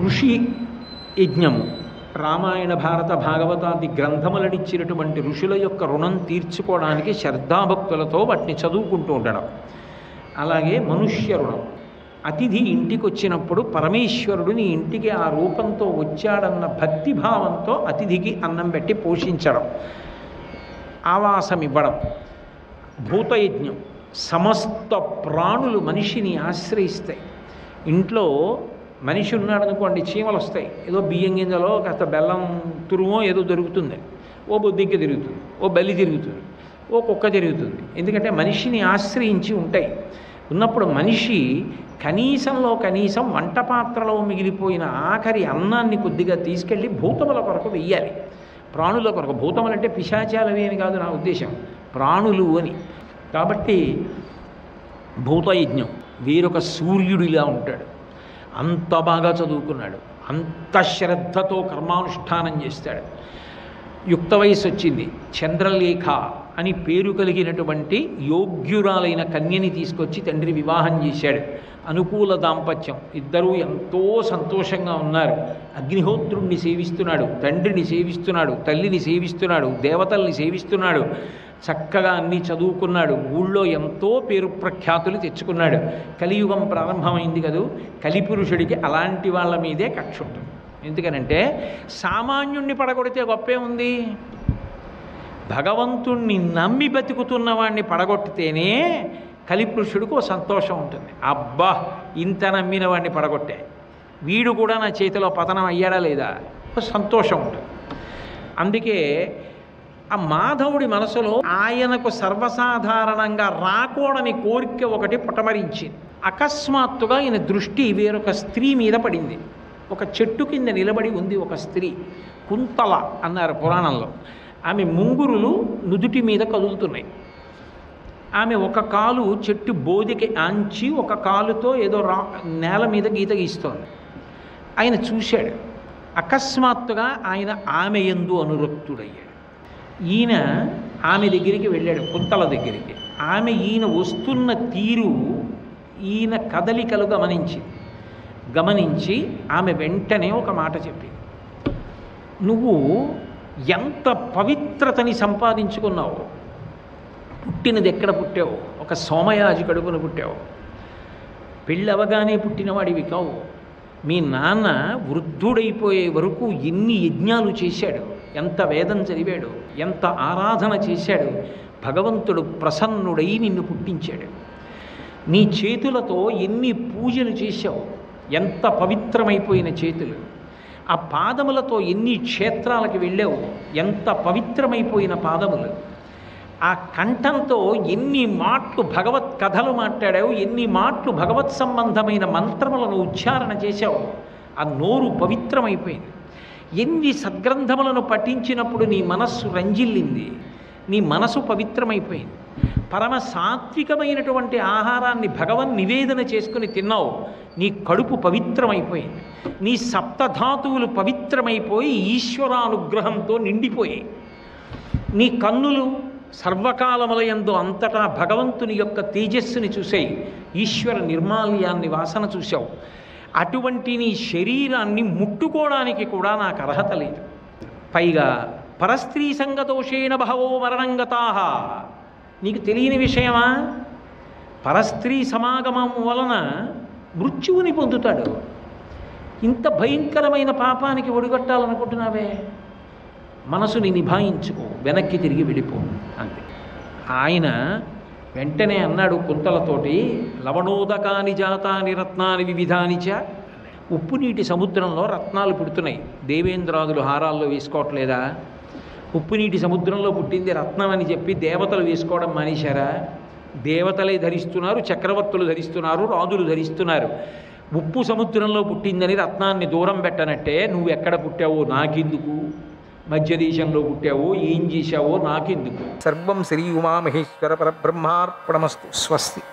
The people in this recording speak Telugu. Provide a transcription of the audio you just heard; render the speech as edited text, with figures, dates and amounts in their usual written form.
ఋషి యజ్ఞము, రామాయణ భారత భాగవతాది గ్రంథములనిచ్చినటువంటి ఋషుల యొక్క రుణం తీర్చుకోవడానికి శ్రద్ధాభక్తులతో వాటిని చదువుకుంటూ ఉండడం. అలాగే మనుష్య రుణం, అతిథి ఇంటికి వచ్చినప్పుడు పరమేశ్వరుడు నీ ఇంటికి ఆ రూపంతో వచ్చాడన్న భక్తిభావంతో అతిథికి అన్నం పెట్టి పోషించడం, ఆవాసం ఇవ్వడం. భూతయజ్ఞం, సమస్త ప్రాణులు మనిషిని ఆశ్రయిస్తాయి. ఇంట్లో మనిషి ఉన్నాడు అనుకోండి, చీమలు వస్తాయి, ఏదో బియ్యం గింజలో కాస్త బెల్లం తురుమో ఏదో దొరుకుతుంది, ఓ బొద్దింక తిరుగుతుంది, ఓ బల్లి తిరుగుతుంది, ఓ కుక్క తిరుగుతుంది. ఎందుకంటే మనిషిని ఆశ్రయించి ఉంటాయి. ఉన్నప్పుడు మనిషి కనీసంలో కనీసం వంట పాత్రలో మిగిలిపోయిన ఆఖరి అన్నాన్ని కొద్దిగా తీసుకెళ్ళి భూతముల కొరకు వెయ్యాలి, ప్రాణుల కొరకు. భూతములంటే పిశాచాలవి అని కాదు నా ఉద్దేశం, ప్రాణులు అని. కాబట్టి భూతయజ్ఞం, వీరొక సూర్యుడిలా ఉంటాడు, అంత బాగా చదువుకున్నాడు, అంత శ్రద్ధతో కర్మానుష్ఠానం చేస్తాడు. యుక్త వయసు వచ్చింది, చంద్రలేఖ అని పేరు కలిగినటువంటి యోగ్యురాలైన కన్యని తీసుకొచ్చి తండ్రి వివాహం చేశాడు. అనుకూల దాంపత్యం, ఇద్దరూ ఎంతో సంతోషంగా ఉన్నారు. అగ్నిహోత్రుణ్ణి సేవిస్తున్నాడు, తండ్రిని సేవిస్తున్నాడు, తల్లిని సేవిస్తున్నాడు, దేవతల్ని సేవిస్తున్నాడు, చక్కగా అన్నీ చదువుకున్నాడు, ఊళ్ళో ఎంతో పేరు ప్రఖ్యాతులు తెచ్చుకున్నాడు. కలియుగం ప్రారంభమైంది కదూ, కలిపురుషుడికి అలాంటి వాళ్ళ మీదే కక్ష ఉంటుంది. ఎందుకనంటే సామాన్యుణ్ణి పడగొడితే గొప్పే ఉంది, భగవంతుణ్ణి నమ్మి బతుకుతున్న వాడిని పడగొట్టితేనే కలిపురుషుడికి ఓ సంతోషం ఉంటుంది. అబ్బా, ఇంత నమ్మిన వాడిని పడగొట్టే, వీడు కూడా నా చేతిలో పతనం అయ్యాడా లేదా, ఓ సంతోషం ఉంటుంది. అందుకే ఆ మాధవుడి మనసులో ఆయనకు సర్వసాధారణంగా రాకూడని కోరిక ఒకటి పుటమరించింది. అకస్మాత్తుగా ఈయన దృష్టి వేరొక స్త్రీ మీద పడింది. ఒక చెట్టు కింద నిలబడి ఉంది ఒక స్త్రీ, కుంతల అన్నారు పురాణంలో. ఆమె ముంగురులు నుదుటి మీద కదులుతున్నాయి. ఆమె ఒక కాలు చెట్టు బోధికి ఆంచి ఒక కాలుతో ఏదో నేల మీద గీత గీస్తోంది. ఆయన చూశాడు. అకస్మాత్తుగా ఆయన ఆమె యందు అనురక్తుడయ్యాడు. ఈయన ఆమె దగ్గరికి వెళ్ళాడు, కుంతల దగ్గరికి. ఆమె ఈయన వస్తున్న తీరు, ఈయన కదలికలు గమనించి ఆమె వెంటనే ఒక మాట చెప్పింది, నువ్వు ఎంత పవిత్రతని సంపాదించుకున్నావు, పుట్టినది ఎక్కడ పుట్టావు, ఒక సోమయాజి కడుపున పుట్టావు, పెళ్ళవగానే పుట్టినవాడివి కావు. మీ నాన్న వృద్ధుడైపోయే వరకు ఎన్ని యజ్ఞాలు చేశాడు, ఎంత వేదం చదివాడు, ఎంత ఆరాధన చేశాడు. భగవంతుడు ప్రసన్నుడై నిన్ను పుట్టించాడు. నీ చేతులతో ఎన్ని పూజలు చేశావు, ఎంత పవిత్రమైపోయిన చేతులు. ఆ పాదములతో ఎన్ని క్షేత్రాలకు వెళ్ళావు, ఎంత పవిత్రమైపోయిన పాదములు. ఆ కంఠంతో ఎన్ని మాటలు భగవత్ కథలు మాట్లాడావు, ఎన్ని మాటలు భగవత్ సంబంధమైన మంత్రములను ఉచ్చారణ చేశావు. ఆ నోరు పవిత్రమైపోయింది. ఎన్ని సద్గ్రంథములను పఠించినప్పుడు నీ మనస్సు రంజిల్లింది, నీ మనసు పవిత్రమైపోయింది. పరమ సాత్వికమైనటువంటి ఆహారాన్ని భగవన్ నివేదన చేసుకుని తిన్నావు, నీ కడుపు పవిత్రమైపోయింది. నీ సప్తధాతువులు పవిత్రమైపోయి ఈశ్వరానుగ్రహంతో నిండిపోయాయి. నీ కన్నులు సర్వకాలములయందు అంతటా భగవంతుని యొక్క తేజస్సుని చూసాయి, ఈశ్వర నిర్మాల్యాన్ని వాసన చూశావు. అటువంటి నీ శరీరాన్ని ముట్టుకోవడానికి కూడా నాకు అర్హత లేదు. పైగా పరస్త్రీ సంగదోషేణ బహవో మరణంగతాః, నీకు తెలియని విషయమా? పరస్త్రీ సమాగమం వలన మృత్యువుని పొందుతాడు. ఇంత భయంకరమైన పాపానికి ఒడిగట్టాలనుకుంటున్నావే, మనసుని నిభాయించుకో, వెనక్కి తిరిగి వెళ్ళిపో అంతే. ఆయన వెంటనే అన్నాడు కుంతలతోటి, లవణోదకాని జాతాని రత్నాని వివిధాని చ. ఉప్పు నీటి సముద్రంలో రత్నాలు పుడుతున్నాయి, దేవేంద్రాదులు హారాల్లో వేసుకోవట్లేదా? ఉప్పు నీటి సముద్రంలో పుట్టింది రత్నం అని చెప్పి దేవతలు వేసుకోవడం మానేశారా? దేవతలే ధరిస్తున్నారు, చక్రవర్తులు ధరిస్తున్నారు, రాజులు ధరిస్తున్నారు. ఉప్పు సముద్రంలో పుట్టిందని రత్నాన్ని దూరం పెట్టనట్టే నువ్వు ఎక్కడ పుట్టావో నాకెందుకు, మధ్య దేశంలో పుట్టావో ఏం చేశావో నాకెందుకు. సర్వం శ్రీ ఉమామహేశ్వర పరబ్రహ్మార్పణమస్తు. స్వస్తి.